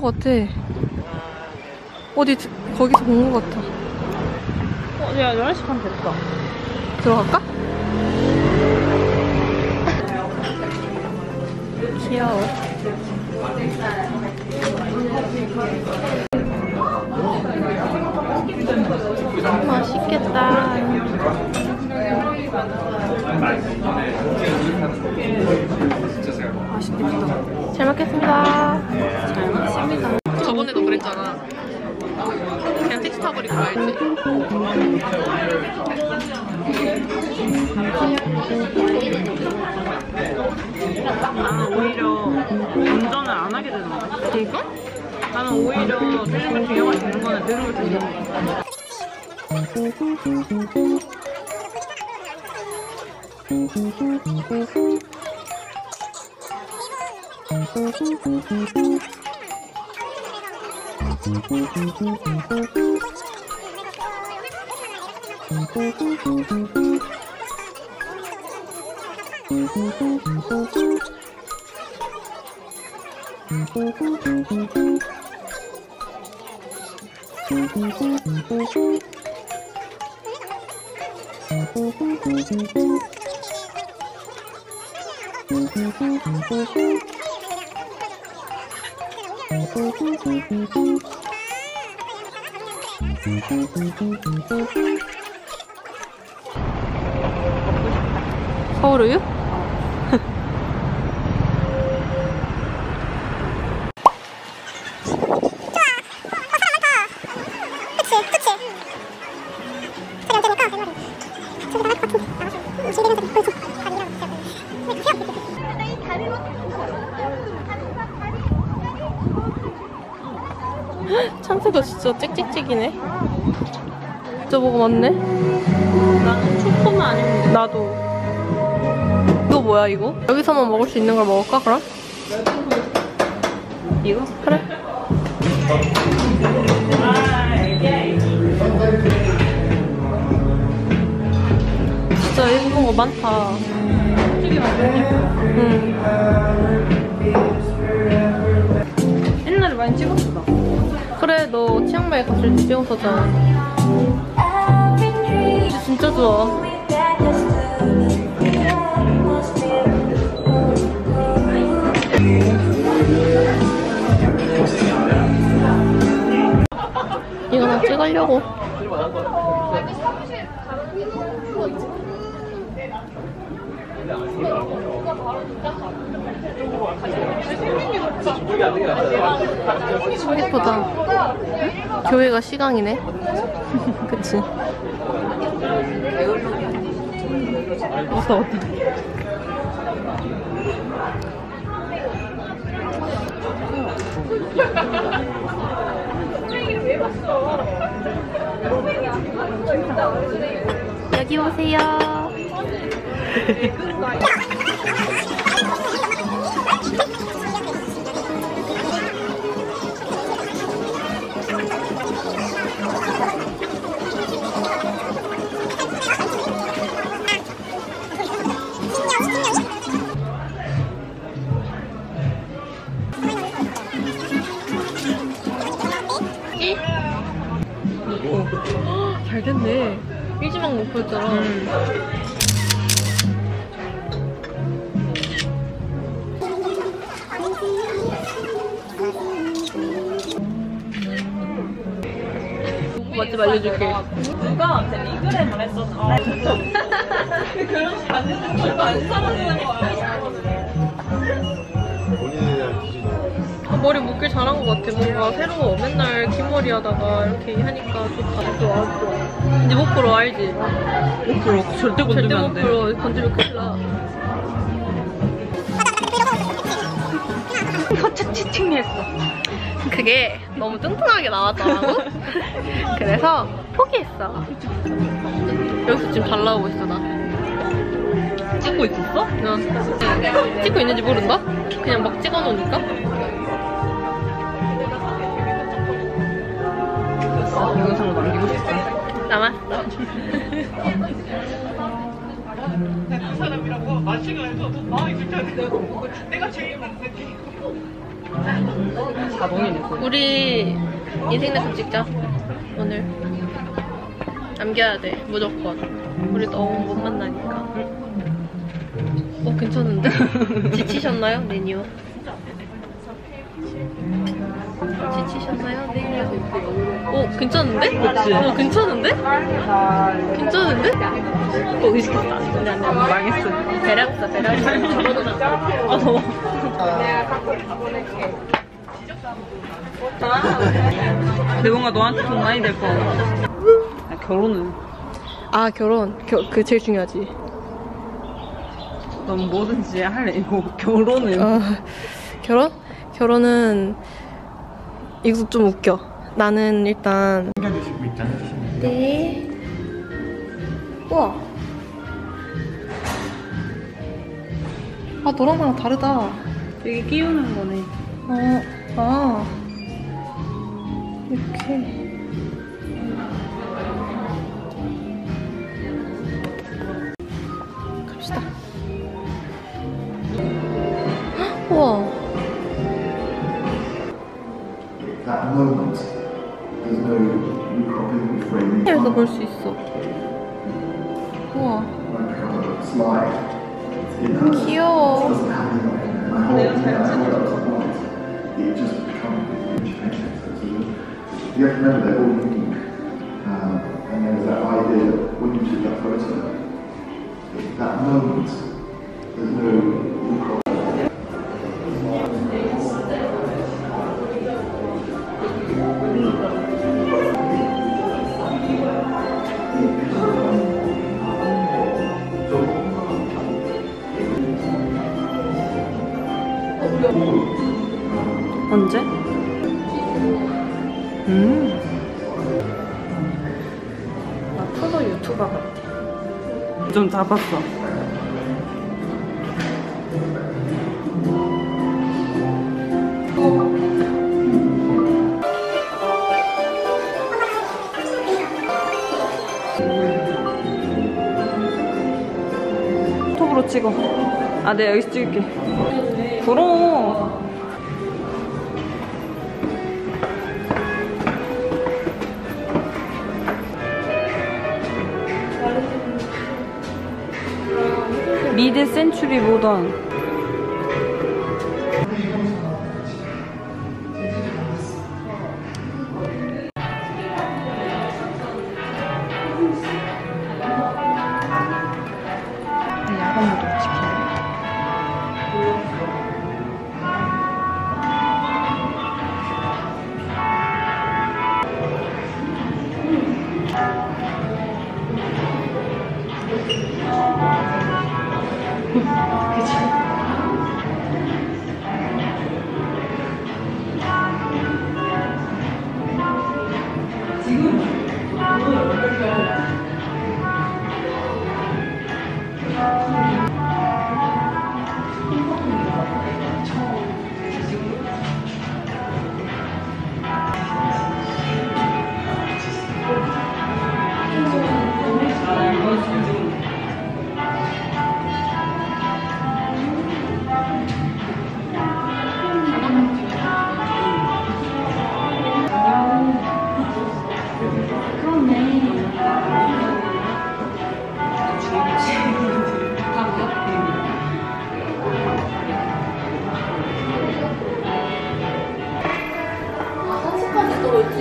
것 같아. 어디 거기서 본 것 같아. 야, 11시 반 됐다. 들어갈까? 귀여워. 맛있겠다. 맛있겠다. 잘 먹겠습니다. 잘 먹습니다. 저번에도 그랬잖아. 그냥 택시 타버리고 가야지. 나는 오히려 운전을 안 하게 되는데. 그니까? 나는 오히려 들리면 기회가 되는 거는 들으면 되는 거야. 서울우유? 참새가 진짜 찍찍찍이네. 진짜 뭐가 많네. 나는 초코는 아닌데. 나도. 이거 뭐야 이거? 여기서만 먹을 수 있는 걸 먹을까 그럼? 이거? 그래. 진짜 예쁜 거 많다. 되게 많네. 옛날에 많이 찍었어 나. 그래, 너 치앙마이 갔을 때 찍었었잖아. 진짜 좋아. 이거 나 찍으려고. 예쁘다. 응? 교회가 시강이네. 그치? 무서워. 여기 오세요. 잘 됐네. 일지망 목표였잖아. 맛집 알려줄게. 누가 텔레그램을 했었나? 그런 식으로 안 되는 거 안 사라지는 거야. 본인에 대한 기준이 머리 묶길 잘한 것 같아. 뭔가 새로워. 맨날 긴 머리 하다가 이렇게 하니까 좋다. 또 알죠. 이제 못 풀어, 알지? 못 풀어. 절대 절대 건드리면 못 안 돼. 풀어. 건드리면 큰일 나. 이거 채팅했어. 그게 너무 뚱뚱하게 나왔더라고. 그래서 포기했어. 여기서 지금 잘 나오고 있어, 나. 찍고 있었어? 응. 찍고 있는지 모른다? 그냥 막 찍어놓으니까. 영상으로 남기고 싶어. 남았어. 사람이라고 마시가 해서 마음이 불편해. 내가 제일 많은 게 자동이네 거의. 우리 인생 내컷 찍자 오늘. 남겨야 돼 무조건. 우리 너무 못 만나니까. 괜찮은데? 지치셨나요? 메뉴 지치셨나요? 메뉴 괜찮은데? 그치? 괜찮은데? 괜찮은데? 의식했다. 근데 안 돼. 망했어. 배려했어. 아 더워. 근데 뭔가 너한테 돈 많이 될 거 같아. 결혼은? 결혼 그 제일 중요하지. 넌 뭐든지 할래. 이거 결혼은? 결혼은 이거 좀 웃겨. 나는 일단 챙겨주시고 입장해 주시면 돼요. 네. 우와. 너랑 나랑 다르다. 여기 끼우는 거네. 이렇게. 갑시다. 우와. That moment, there's no recropping or framing. 여기서 볼 수 있어. 우와. Like a slide. It 귀여워. doesn't happen like my whole life. It just becomes painting. So you have to remember they're all unique. And there's that idea that when you took that photo, that moment, there's no recropping. 언제? 나 프로 유튜버 같아. 좀 잡았어. 톡으로 찍어. 내가 여기서 찍을게. 부러워. 미드 센츄리 모던. 야간 모드로 찍혀요.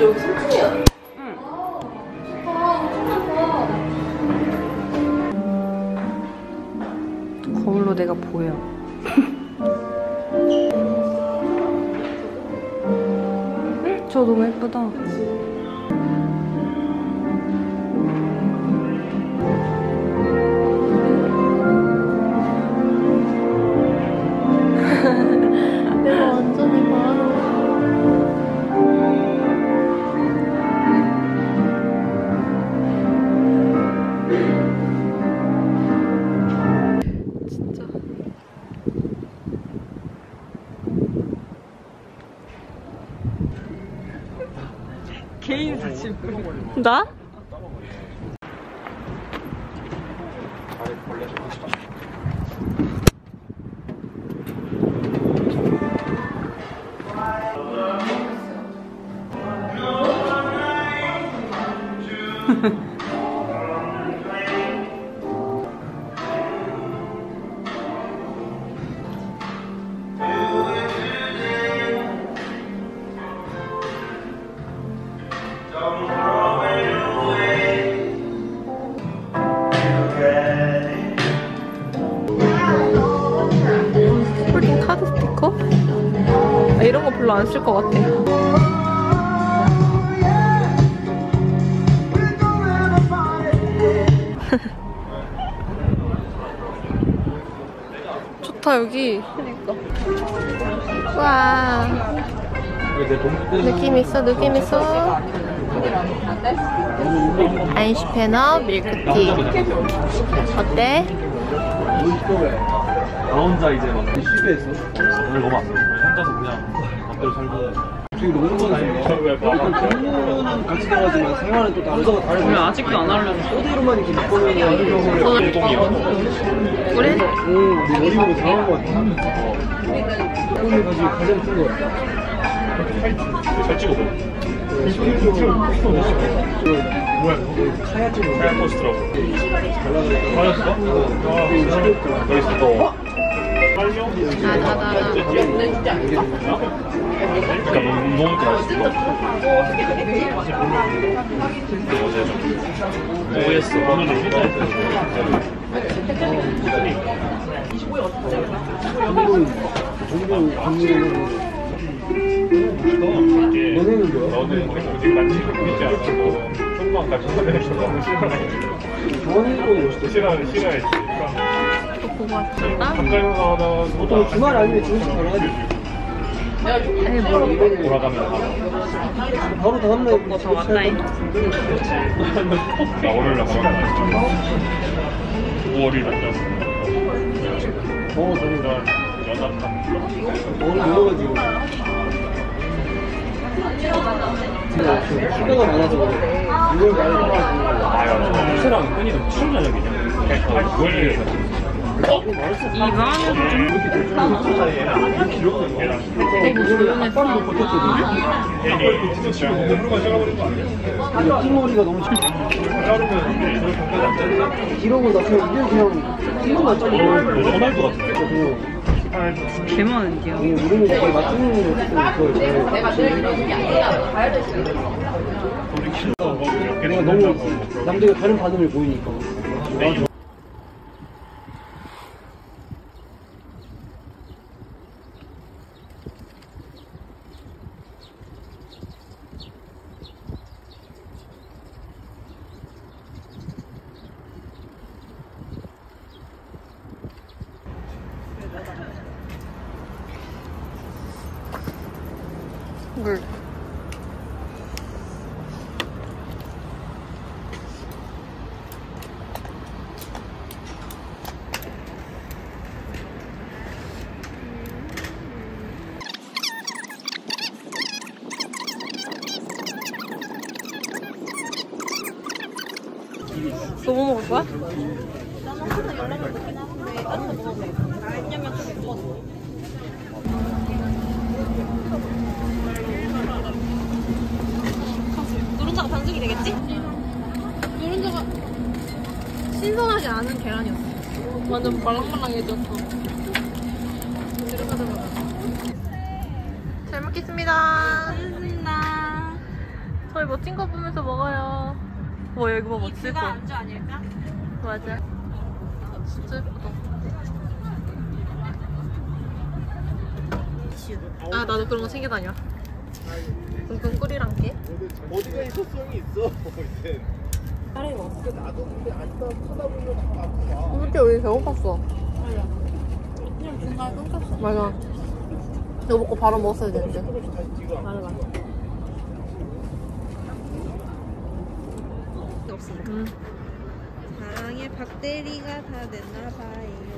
여기 3층이야. 응. 거울로 내가 보여. 저 너무 예쁘다. 내가 완전히 바로. 진짜. 개인 사진. 나? 이런 거 별로 안 쓸 것 같아. 좋다 여기. 그러니까. 와. 느낌 있어, 느낌 있어. 아인슈페너 밀크티. 어때? 나 혼자 이제 막 실패했어. 오늘 너무 아파. 혼자서 그냥 맘대로 살고. 지금 노는 건 아니에요. 공부는 같이 나가지만 생활은 또 다르다고 다르고. 왜 아직도 안 하려고? 소대로만 이렇게 묶어놓는 이런 경우를. 그래? 내 머리 보고 당한 것 같아. 오늘 가지고 가장 큰 거 같아. 잘 찍어봐. 뭐야? 카야 찍어. 카야 포스트라고. 맞았어? 너 있어 또. 나나나. 그러니까 너무 좋았어. 어제 좀 오해했어. 오늘은 너는 굳이 같이 있지 않고 조금만 같이 하면서 너무 싫어했지. 또 보고 왔습니다. 한가위에서 보통 주말 아니면 주식 가야지. 돌아가면 바로 다음날 저 왔다잉. 나 월요일 날 가면 5월일 날 저는 연합한 오늘 놀러가지고 휴가가 많아서 그래. 6월 말에 나가지고 아야 수랑 끊이는 추운 저녁이냐? 그러니까 월요일에 이방에서 좀 되게 조용했어. 괜히 치고 몸으로만 잘라버린 거 아니야? 띵머리가 너무 이러고 나 그냥 띵머리만 잘리고 전할 것 같은데? 그냥 개 많은데요. 우리는 거의 맞추는 거 내가 너무 남들과 다른 반응을 보이니까 물. 너 뭐 먹을 거야? 노른자가 반숙이 되겠지? 노른자가 신선하지 않은 계란이었어. 완전 말랑말랑해졌어. 잘 먹겠습니다. 저희 멋진 거 보면서 먹어요. 와 여기 뭐 멋질 거. 안주 아닐까? 맞아. 진짜 예쁘다. 아 나도 그런 거 챙겨 다녀. 끙끙 꿀이랑 깨. 어디가 이소성이 있어 이제. 나도 근데 앉아 쳐다보면 자꾸 앞으로 와. 그때 우리 배고팠어. 맞아. 그냥 중간에 끊겼어. 맞아. 이거 먹고 바로 먹었어야 되는데. 맞아 맞아. 없으니까. 사랑의 박대리가 다 됐나봐요.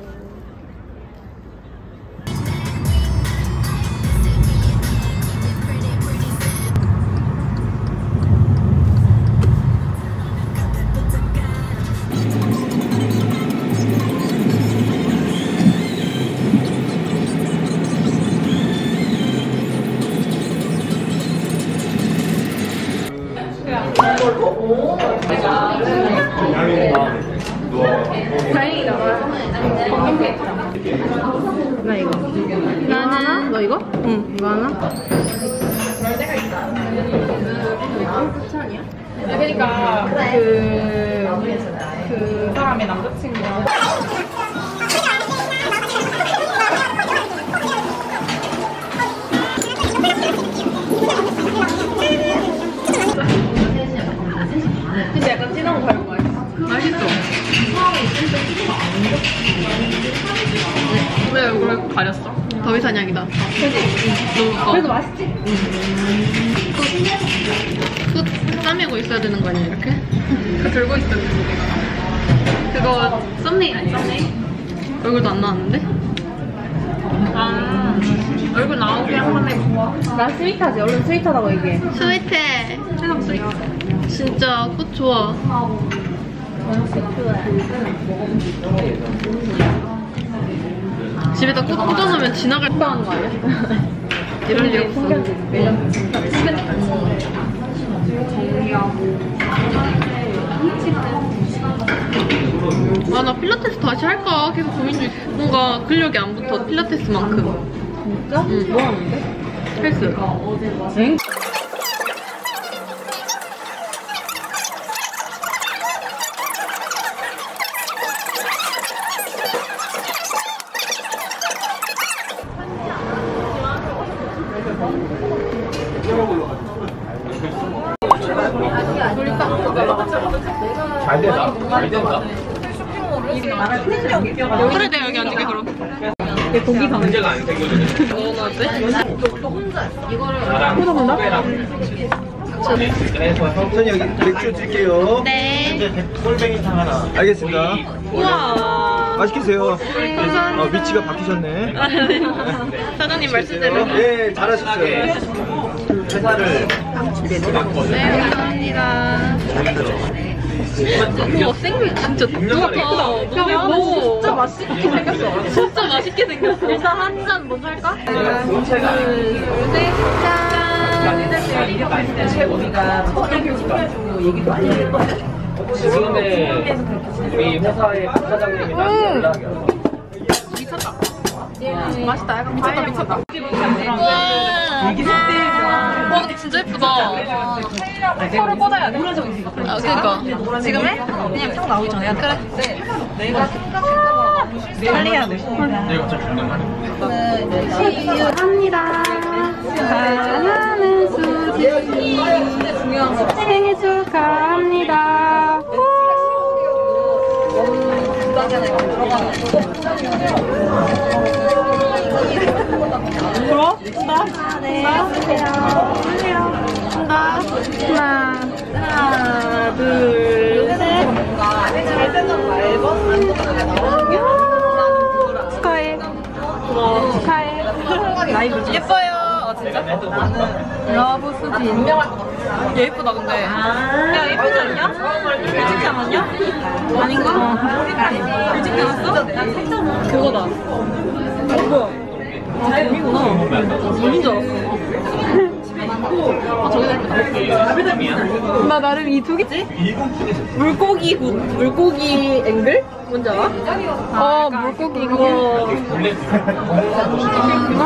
다행이다. 나 이거. 이거 하나? 너 이거? 응. 이거 하나? 그러니까 그 사람의 남자친구가 왜 얼굴을 가렸어? 더위사냥이다. 그지? 그래도 맛있지? 그거 싸매고 있어야 되는 거 아니야, 이렇게? 그거 들고 있어야 되는 거. 그거 썸네일 아니야? 얼굴도 안 나왔는데? 아, 얼굴 나오게 한번 해봐. 나 스윗하지. 얼른 스윗하다고 얘기해. 스윗해. 세상 스윗. 진짜 꽃 좋아. 집에다 꽃 꽂아놓으면 지나갈 뻔한 거 아니야? 이럴 리 없어. 아, 나 필라테스 다시 할까 계속 고민 중. 뭔가 근력이 안 붙어, 필라테스만큼. 진짜? 응. 뭐 하는데? 헬스. 엥? 잘 된다. 잘 된다. 그래, 내가 여기 앉을게, 그럼. 고기 방. 문제가 안 생겨지네. 너는 어때? 저는 여기 맥주 드릴게요. 네. 꼴뱅이탕 하나. 알겠습니다. 우와. 맛있게 드세요. 감사합니다. 위치가 바뀌셨네. 사장님 말씀대로. 네, 잘하셨어요. 회사를 네, 감사합니다. 우와, 생긴 진짜 누가 예쁘다. 야, 뭐 진짜 맛있게 생겼어. 진짜 맛있게 생겼어. 일단 한 잔 먼저 할까? 둘, 셋, 짠. 지금의 우리 회사의 부사장님이랑 연락이 맛있다. 약간 미쳤다. 와, 근데 진짜 예쁘다. 서로 꽂아야 돼. 아, 그니까. 지금 해? 그냥 딱 나오기 전에 해야 돼. 그래. 내가 빨리 해야 돼. 내가 갑자기 죽는 말이야. 합니다. 사랑하는 수지. 생일 축하합니다. 들어? 네. 한다. 하나, 둘, 셋. 축하해. 축하해. 예뻐요. 진짜? 러브 수진. 얘 예쁘다, 근데. 야, 예쁘지 않냐? 일찍 나왔냐? 아닌가? 일찍 나왔어? 그거다. 뭐야? 아, 곰이구나. 곰인 줄 알았어. 아, 저기다 했다. 나 나름 이 두 개지? 물고기 앵글? 뭔지 알아? 물고기 이거. 와.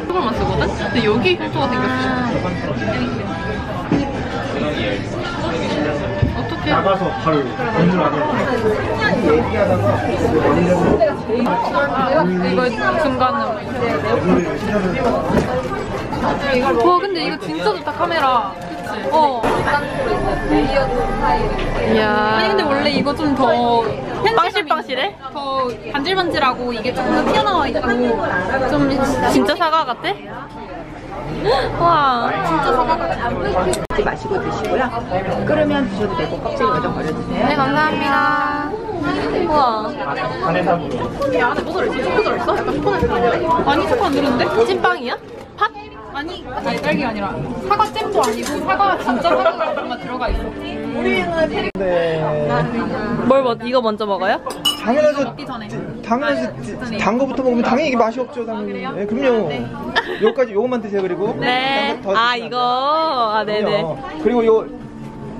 이걸만 쓰거든? 근데 여기 필터가 생겼어. 어떻게? 나가서 바로 이거 중간으로. 와, 근데 이거 진짜 좋다, 카메라. 그치? 이야. 아니, 근데 원래 이거 좀 더 빵실빵실해? 더 반질반질하고 이게 조금 더 튀어나와 있고 좀 진짜 사과 같아? 와, 진짜 사과 같아. 먹지 마시고 드시고요. 끓으면 드셔도 되고 껍질 먼저 버려주세요. 네, 감사합니다. 우와. 야, 안에 뭐 들어있어? 초코 들어있어? 약간 초코넛 아니야? 아니, 초코 안 들었는데? 찐빵이야? 팥? 아니, 달걀이 아니라 사과잼도 아니고 사과 진짜 사과가 들어가 있어. 뭘 이거 먼저 먹어요? 당연하죠. 먹기 전에. 당연하죠. 단 거부터 먹으면 당연히 이게 맛이 없죠, 당연히. 네, 그럼요. 요거까지 요것만 드세요. 그리고 네. 더 아, 드시면 이거. 아, 안 돼요. 네네. 그리고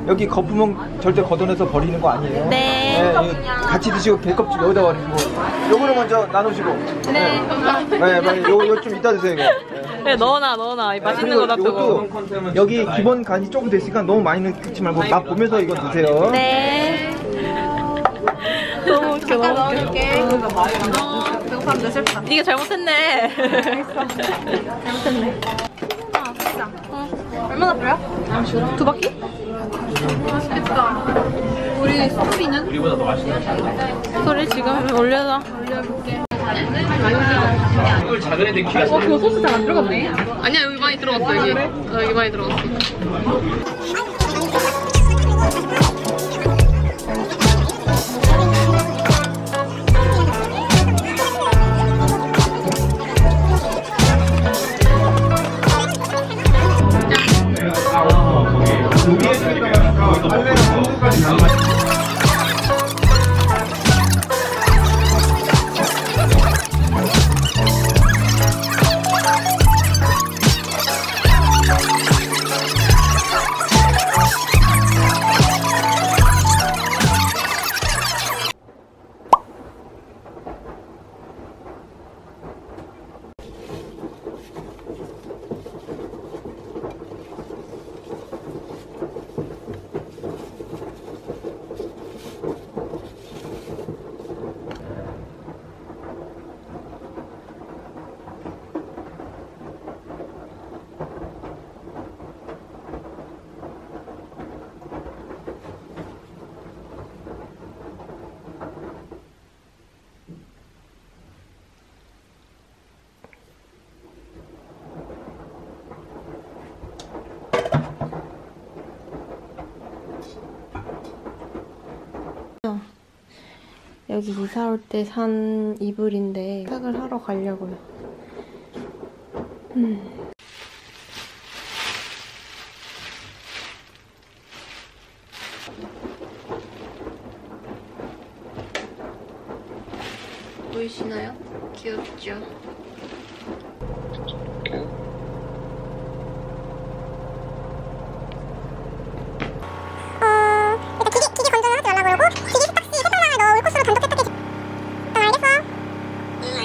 여기 거품은 절대 걷어내서 버리는 거 아니에요. 네. 이거 같이 드시고 배껍질 여기다 버리고. 요거를 먼저 나누시고. 네, 감사합니다. 네, 빨리 요거 좀 이따 드세요, 이거. 네, 넣어놔. 맛있는 거 놔두고. 이것도 여기 기본 간이 조금 됐으니까 너무 많이 넣지 말고 맛 보면서 이거 드세요. 네. 너무 웃겨, 너무 넣어줄게. 배고팠는데 슬프다. 이게 잘못했네. 잘못했네. 아, 진짜. 얼마나 뿌려? 2바퀴? 맛있겠다. 우리 소리는? 우리보다 더 맛있네. 소리 지금 올려놔. 이걸 작은 애들 키가 그거 소스 잘 안 들어갔네. 아니야, 여기 많이 들어갔어, 여기. 여기 많이 들어갔어. 여기 이사 올 때 산 이불인데 세탁을 하러 가려고요. 보이시나요? 귀엽죠? 기계 건조는 하지 말라고 그러고 기계 세탁시 해달라고 넣어 우리 코스로 단독 세탁해 줘. 알겠어.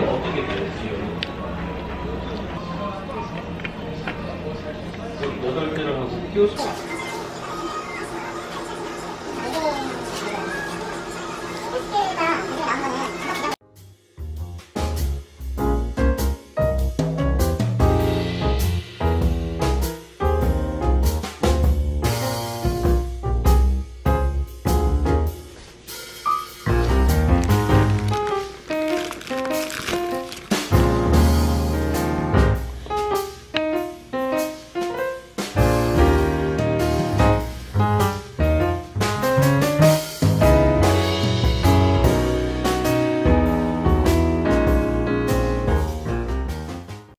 어떻게 될지 여기 8개를 하고 키워서